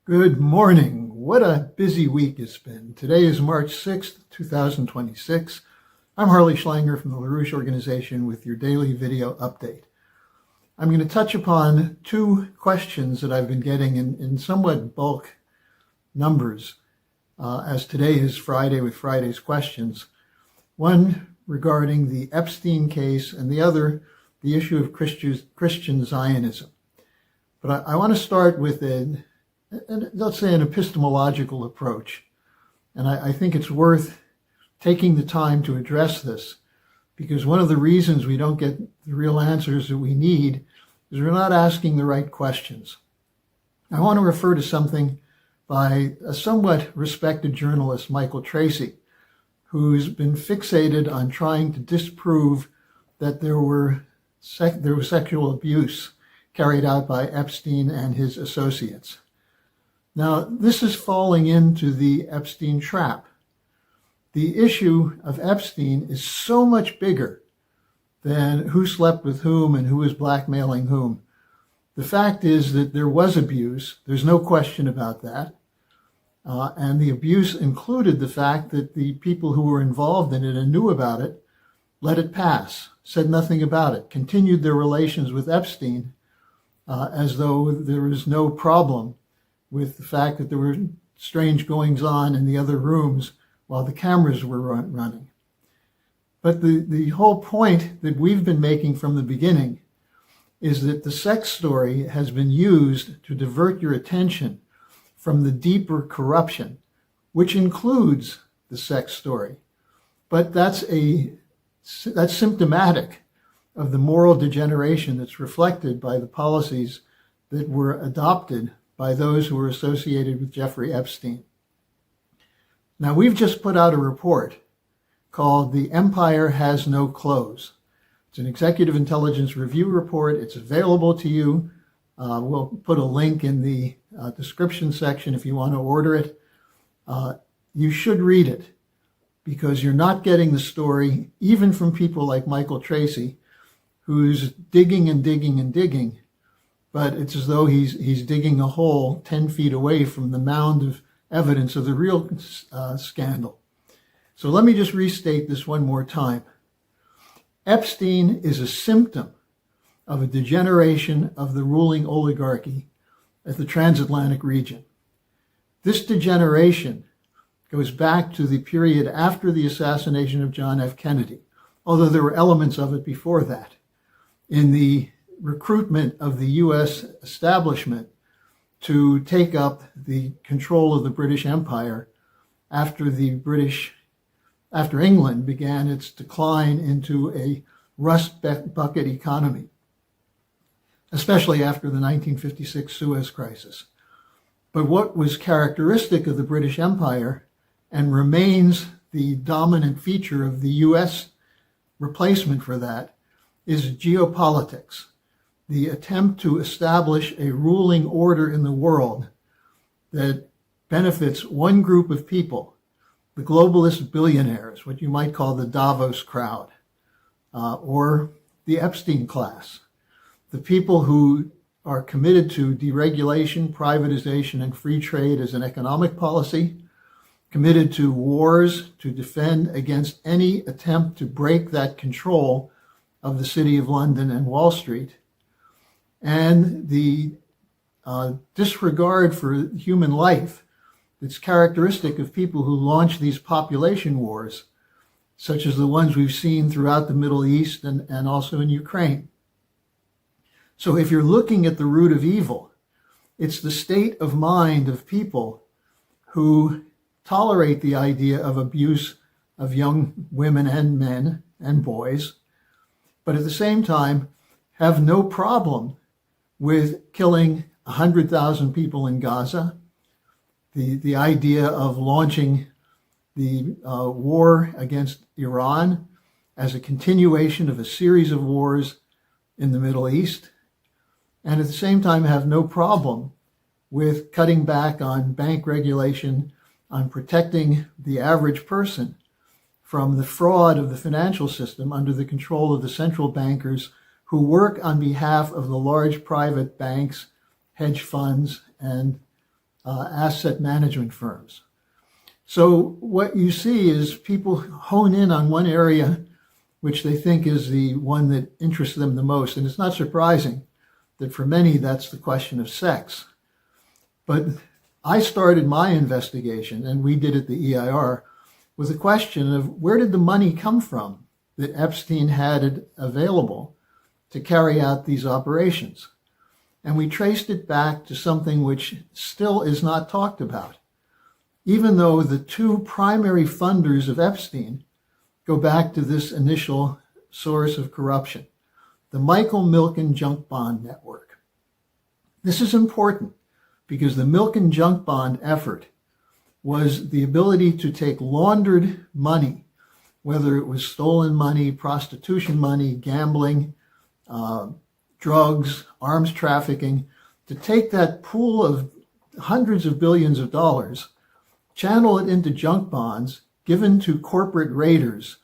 Good morning. What a busy week it's been. Today is March 6th, 2026. I'm Harley Schlanger from the LaRouche Organization with your daily video update. I'm going to touch upon two questions that I've been getting in somewhat bulk numbers, as today is Friday with Friday's questions. One regarding the Epstein case and the other, the issue of Christian Zionism. But I want to start with let's say an epistemological approach. And I think it's worth taking the time to address this, because one of the reasons we don't get the real answers that we need is we're not asking the right questions. I want to refer to something by a somewhat respected journalist, Michael Tracy, who's been fixated on trying to disprove that there was sexual abuse carried out by Epstein and his associates. Now, this is falling into the Epstein trap. The issue of Epstein is so much bigger than who slept with whom and who was blackmailing whom. The fact is that there was abuse. There's no question about that. And the abuse included the fact that the people who were involved in it and knew about it let it pass, said nothing about it, continued their relations with Epstein as though there was no problem with the fact that there were strange goings-on in the other rooms while the cameras were running. But the whole point that we've been making from the beginning is that the sex story has been used to divert your attention from the deeper corruption, which includes the sex story. But that's symptomatic of the moral degeneration that's reflected by the policies that were adopted by those who were associated with Jeffrey Epstein. Now, we've just put out a report called The Empire Has No Clothes. It's an executive intelligence review report. It's available to you. We'll put a link in the description section if you want to order it. You should read it, because you're not getting the story, even from people like Michael Tracy, who's digging and digging and digging, but it's as though he's digging a hole 10 feet away from the mound of evidence of the real scandal. So let me just restate this one more time. Epstein is a symptom of a degeneration of the ruling oligarchy at the transatlantic region. This degeneration goes back to the period after the assassination of John F. Kennedy, although there were elements of it before that, in the recruitment of the U.S. establishment to take up the control of the British Empire after England began its decline into a rust bucket economy, especially after the 1956 Suez Crisis. But what was characteristic of the British Empire and remains the dominant feature of the U.S. replacement for that is geopolitics, the attempt to establish a ruling order in the world that benefits one group of people, the globalist billionaires, what you might call the Davos crowd, or the Epstein class, the people who are committed to deregulation, privatization, and free trade as an economic policy, committed to wars to defend against any attempt to break that control of the City of London and Wall Street, and the disregard for human life that's characteristic of people who launch these population wars, such as the ones we've seen throughout the Middle East and also in Ukraine. So if you're looking at the root of evil, it's the state of mind of people who tolerate the idea of abuse of young women and men and boys, but at the same time have no problem with killing 100,000 people in Gaza, the idea of launching the war against Iran as a continuation of a series of wars in the Middle East, and at the same time have no problem with cutting back on bank regulation, on protecting the average person from the fraud of the financial system under the control of the central bankers who work on behalf of the large private banks, hedge funds, and asset management firms. So what you see is people hone in on one area which they think is the one that interests them the most. And it's not surprising that for many, that's the question of sex. But I started my investigation, and we did at the EIR, with the question of where did the money come from that Epstein had available to carry out these operations? And we traced it back to something which still is not talked about, even though the two primary funders of Epstein go back to this initial source of corruption, the Michael Milken junk bond network. This is important because the Milken junk bond effort was the ability to take laundered money, whether it was stolen money, prostitution money, gambling, drugs, arms trafficking, to take that pool of hundreds of billions of dollars, channel it into junk bonds given to corporate raiders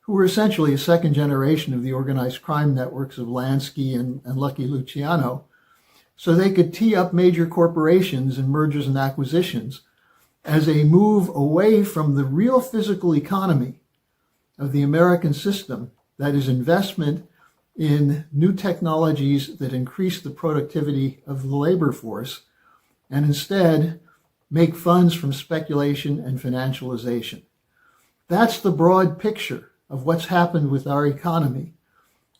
who were essentially a second generation of the organized crime networks of Lansky and Lucky Luciano, so they could tee up major corporations in mergers and acquisitions as a move away from the real physical economy of the American system, that is investment in new technologies that increase the productivity of the labor force, and instead make funds from speculation and financialization. That's the broad picture of what's happened with our economy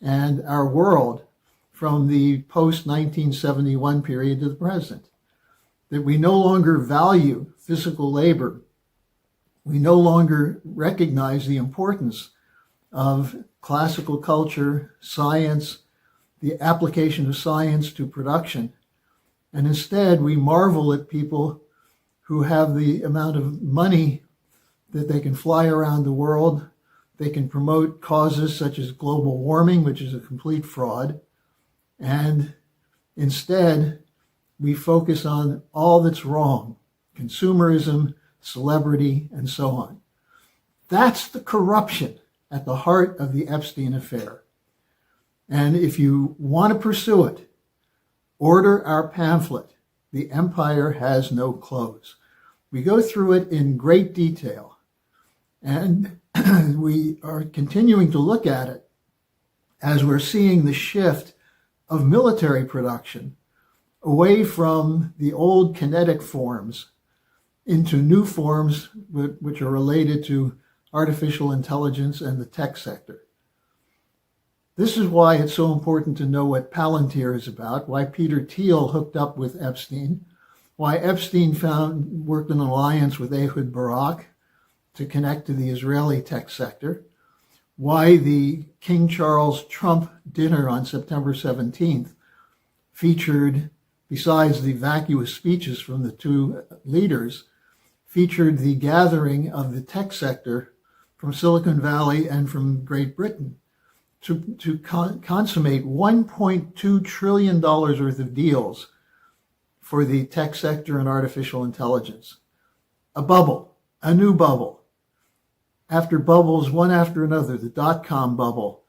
and our world from the post-1971 period to the present. That we no longer value physical labor. We no longer recognize the importance of classical culture, science, the application of science to production. And instead, we marvel at people who have the amount of money that they can fly around the world. They can promote causes such as global warming, which is a complete fraud. And instead, we focus on all that's wrong, consumerism, celebrity, and so on. That's the corruption at the heart of the Epstein affair. And if you want to pursue it, order our pamphlet, The Empire Has No Clothes. We go through it in great detail, and we are continuing to look at it as we're seeing the shift of military production away from the old kinetic forms into new forms which are related to artificial intelligence and the tech sector. This is why it's so important to know what Palantir is about, why Peter Thiel hooked up with Epstein, why Epstein worked in an alliance with Ehud Barak to connect to the Israeli tech sector, why the King Charles Trump dinner on September 17th featured, besides the vacuous speeches from the two leaders, featured the gathering of the tech sector from Silicon Valley and from Great Britain to consummate $1.2 trillion worth of deals for the tech sector and artificial intelligence. A bubble, a new bubble. After bubbles, one after another, the dot-com bubble,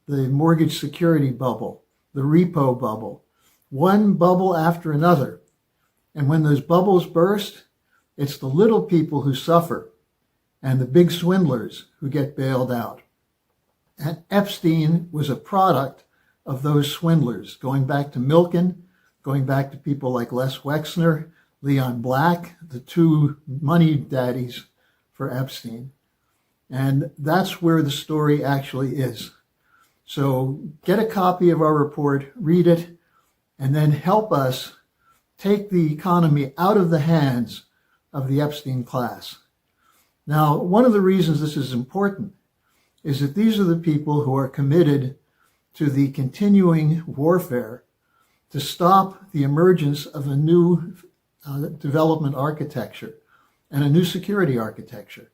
the mortgage security bubble, the repo bubble, one bubble after another. And when those bubbles burst, it's the little people who suffer and the big swindlers who get bailed out. And Epstein was a product of those swindlers, going back to Milken, going back to people like Les Wexner, Leon Black, the two money daddies for Epstein. And that's where the story actually is. So get a copy of our report, read it, and then help us take the economy out of the hands of the Epstein class. Now, one of the reasons this is important is that these are the people who are committed to the continuing warfare to stop the emergence of a new development architecture and a new security architecture.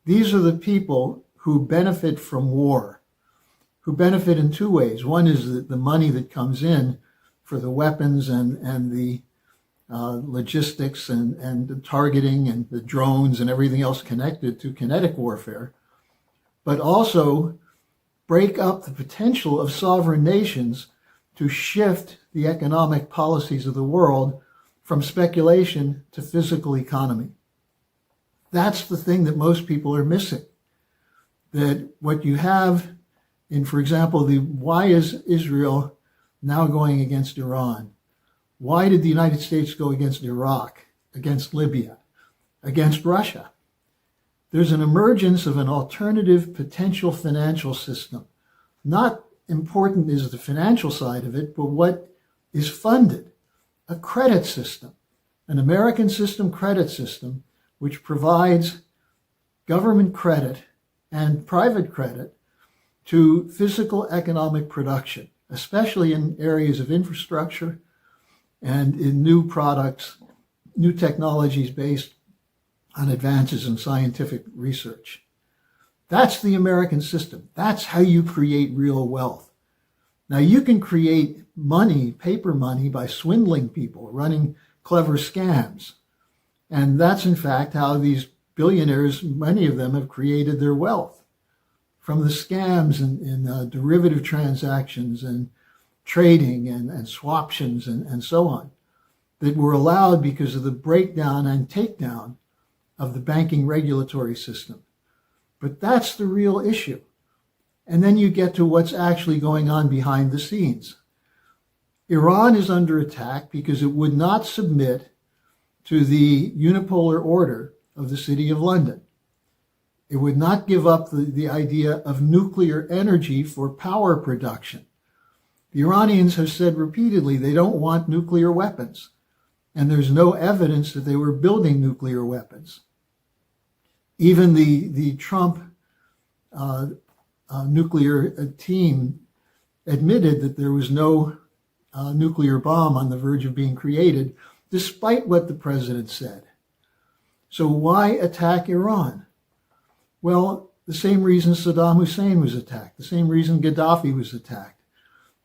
These are the people who benefit from war, who benefit in two ways. One is the money that comes in for the weapons and the logistics and the targeting and the drones and everything else connected to kinetic warfare, but also break up the potential of sovereign nations to shift the economic policies of the world from speculation to physical economy. That's the thing that most people are missing. That what you have in, for example, why is Israel now going against Iran? Why did the United States go against Iraq, against Libya, against Russia? There's an emergence of an alternative potential financial system. Not important is the financial side of it, but what is funded. A credit system, an American system credit system, which provides government credit and private credit to physical economic production, especially in areas of infrastructure and in new products, new technologies based on advances in scientific research. That's the American system. That's how you create real wealth. Now, you can create money, paper money, by swindling people, running clever scams. And that's, in fact, how these billionaires, many of them, have created their wealth. From the scams in derivative transactions and trading and swaptions and so on, that were allowed because of the breakdown and takedown of the banking regulatory system. But that's the real issue. And then you get to what's actually going on behind the scenes. Iran is under attack because it would not submit to the unipolar order of the City of London. It would not give up the idea of nuclear energy for power production. The Iranians have said repeatedly they don't want nuclear weapons, and there's no evidence that they were building nuclear weapons. Even the Trump nuclear team admitted that there was no nuclear bomb on the verge of being created, despite what the president said. So why attack Iran? Well, the same reason Saddam Hussein was attacked, the same reason Gaddafi was attacked.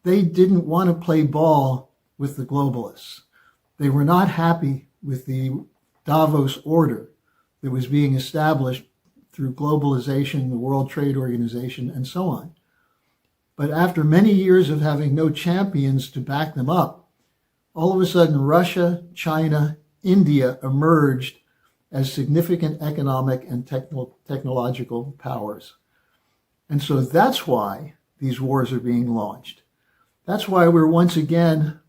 They didn't want to play ball with the globalists. They were not happy with the Davos order that was being established through globalization, the World Trade Organization, and so on. But after many years of having no champions to back them up, all of a sudden Russia, China, India emerged as significant economic and technological powers. And so that's why these wars are being launched. That's why we're once again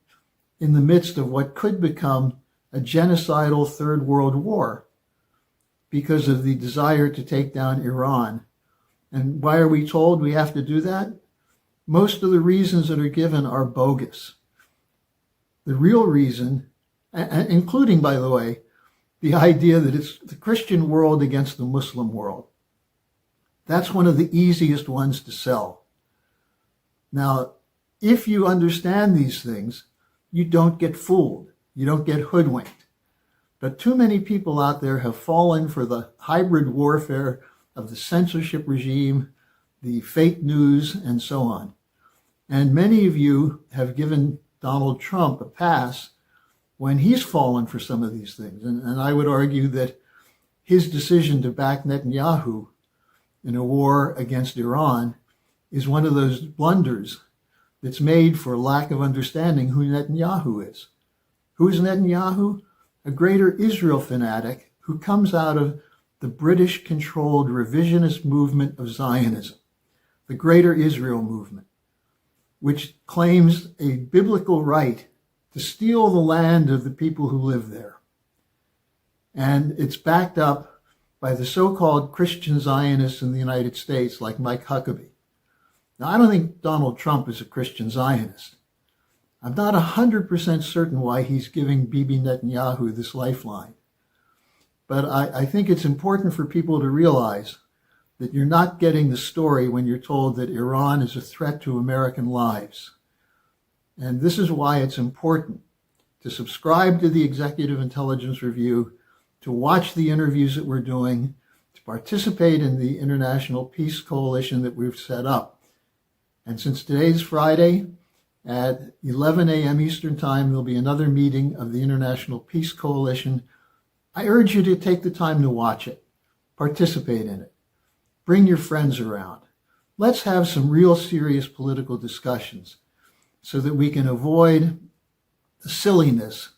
in the midst of what could become a genocidal third world war because of the desire to take down Iran. And why are we told we have to do that? Most of the reasons that are given are bogus. The real reason, including, by the way, the idea that it's the Christian world against the Muslim world. That's one of the easiest ones to sell. Now, if you understand these things, you don't get fooled. You don't get hoodwinked. But too many people out there have fallen for the hybrid warfare of the censorship regime, the fake news, and so on. And many of you have given Donald Trump a pass when he's fallen for some of these things. And I would argue that his decision to back Netanyahu in a war against Iran is one of those blunders that's made for lack of understanding who Netanyahu is. Who is Netanyahu? A greater Israel fanatic who comes out of the British-controlled revisionist movement of Zionism, the Greater Israel movement, which claims a biblical right to steal the land of the people who live there. And it's backed up by the so-called Christian Zionists in the United States, like Mike Huckabee. Now, I don't think Donald Trump is a Christian Zionist. I'm not 100% certain why he's giving Bibi Netanyahu this lifeline. But I think it's important for people to realize that you're not getting the story when you're told that Iran is a threat to American lives. And this is why it's important to subscribe to the Executive Intelligence Review, to watch the interviews that we're doing, to participate in the International Peace Coalition that we've set up. And since today's Friday, at 11 a.m. Eastern Time, there'll be another meeting of the International Peace Coalition. I urge you to take the time to watch it, participate in it, bring your friends around. Let's have some real serious political discussions so that we can avoid the silliness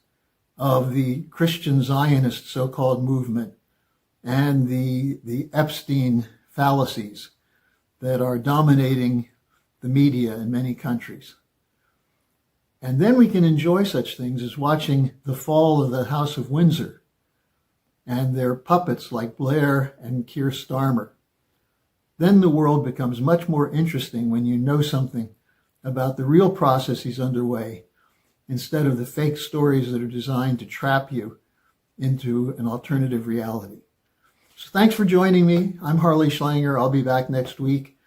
of the Christian Zionist so-called movement and the Epstein fallacies that are dominating the media in many countries. And then we can enjoy such things as watching the fall of the House of Windsor and their puppets like Blair and Keir Starmer. Then the world becomes much more interesting when you know something about the real processes underway instead of the fake stories that are designed to trap you into an alternative reality. So thanks for joining me. I'm Harley Schlanger. I'll be back next week.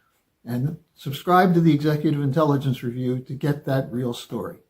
And subscribe to the Executive Intelligence Review to get that real story.